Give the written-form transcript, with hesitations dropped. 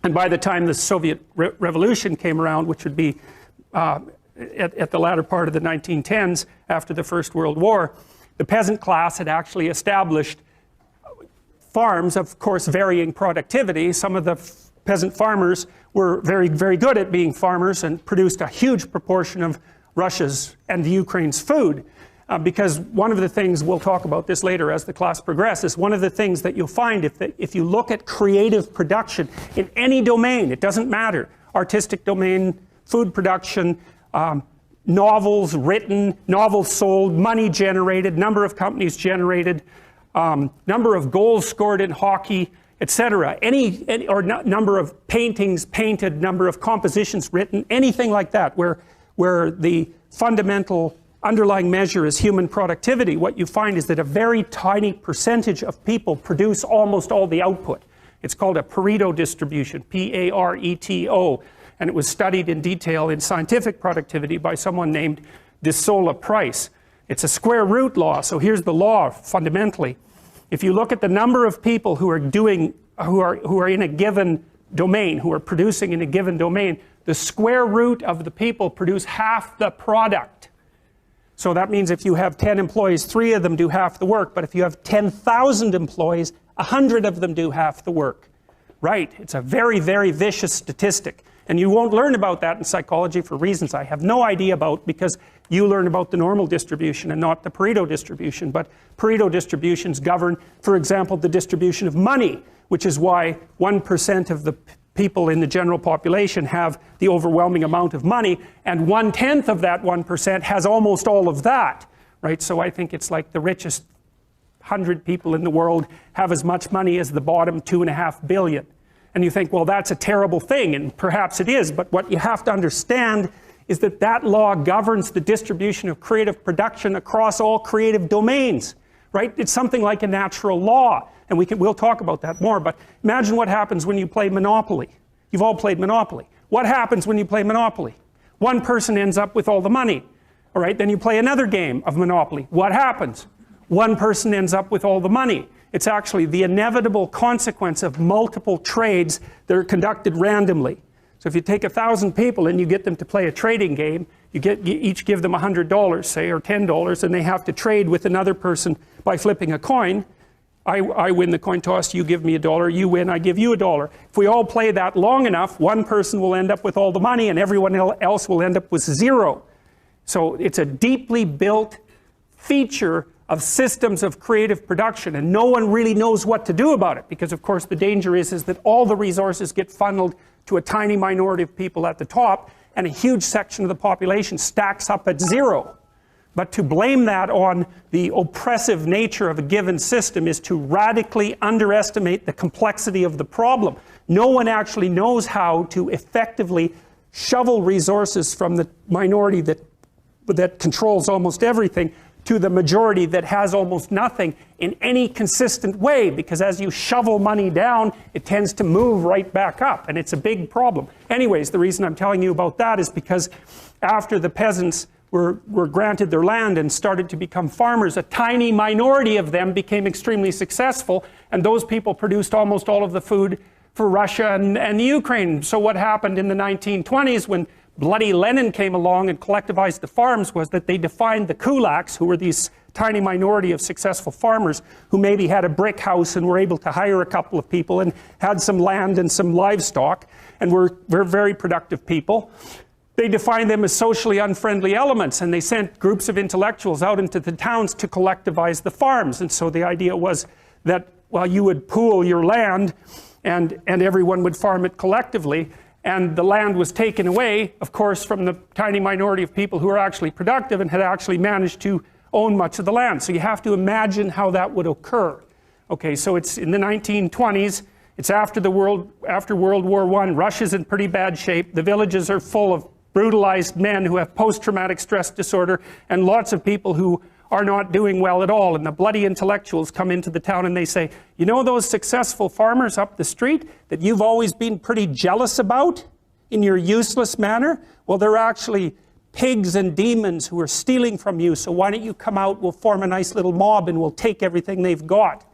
And by the time the Soviet Revolution came around, which would be at the latter part of the 1910s, after the First World War, the peasant class had actually established farms, of course, varying productivity. Some of the peasant farmers were very, very good at being farmers and produced a huge proportion of Russia's and the Ukraine's food. Because one of the things, we'll talk about this later as the class progresses, one of the things that you'll find if you look at creative production in any domain, it doesn't matter, artistic domain, food production, novels written, novels sold, money generated, number of companies generated, number of goals scored in hockey, etc. Or number of paintings painted, number of compositions written, anything like that, where the fundamental underlying measure is human productivity, what you find is that a very tiny percentage of people produce almost all the output. It's called a Pareto distribution, P-A-R-E-T-O, and it was studied in detail in scientific productivity by someone named de Sola Price. It's a square root law, so here's the law fundamentally. If you look at the number of people who are in a given domain, who are producing in a given domain, the square root of the people produce half the product. So that means if you have 10 employees, 3 of them do half the work, but if you have 10,000 employees, 100 of them do half the work. Right? It's a very, very vicious statistic. And you won't learn about that in psychology for reasons I have no idea about, because you learn about the normal distribution and not the Pareto distribution. But Pareto distributions govern, for example, the distribution of money, which is why 1% of the people in the general population have the overwhelming amount of money, and 1/10 of that 1% has almost all of that, right? So I think it's like the richest 100 people in the world have as much money as the bottom 2.5 billion. And you think, well, that's a terrible thing, and perhaps it is, but what you have to understand is that that law governs the distribution of creative production across all creative domains, right? It's something like a natural law, and we'll talk about that more, but imagine what happens when you play Monopoly. You've all played Monopoly. What happens when you play Monopoly? One person ends up with all the money, all right? Then you play another game of Monopoly. What happens? One person ends up with all the money. It's actually the inevitable consequence of multiple trades that are conducted randomly. So if you take 1,000 people and you get them to play a trading game, you each give them $100, say, or $10, and they have to trade with another person by flipping a coin. I win the coin toss, you give me $1, you win, I give you $1. If we all play that long enough, one person will end up with all the money and everyone else will end up with 0. So it's a deeply built feature of systems of creative production, and no one really knows what to do about it, because of course the danger is that all the resources get funneled to a tiny minority of people at the top, and a huge section of the population stacks up at 0. But to blame that on the oppressive nature of a given system is to radically underestimate the complexity of the problem. No one actually knows how to effectively shovel resources from the minority that controls almost everything to the majority that has almost nothing in any consistent way, because as you shovel money down, it tends to move right back up, and it's a big problem. Anyways, the reason I'm telling you about that is because after the peasants were granted their land and started to become farmers, a tiny minority of them became extremely successful, and those people produced almost all of the food for Russia and the Ukraine. So what happened in the 1920s when bloody Lenin came along and collectivized the farms was that they defined the kulaks, who were these tiny minority of successful farmers who maybe had a brick house and were able to hire a couple of people and had some land and some livestock and were very productive people. They defined them as socially unfriendly elements, and they sent groups of intellectuals out into the towns to collectivize the farms. And so the idea was that, well, you would pool your land and everyone would farm it collectively, and the land was taken away, of course, from the tiny minority of people who were actually productive and had actually managed to own much of the land. So you have to imagine how that would occur. Okay, so it's in the 1920s, it's after World War I, Russia's in pretty bad shape, the villages are full of brutalized men who have post-traumatic stress disorder, and lots of people who are not doing well at all, and the bloody intellectuals come into the town and they say, you know those successful farmers up the street that you've always been pretty jealous about in your useless manner? Well, they're actually pigs and demons who are stealing from you, so why don't you come out, we'll form a nice little mob and we'll take everything they've got.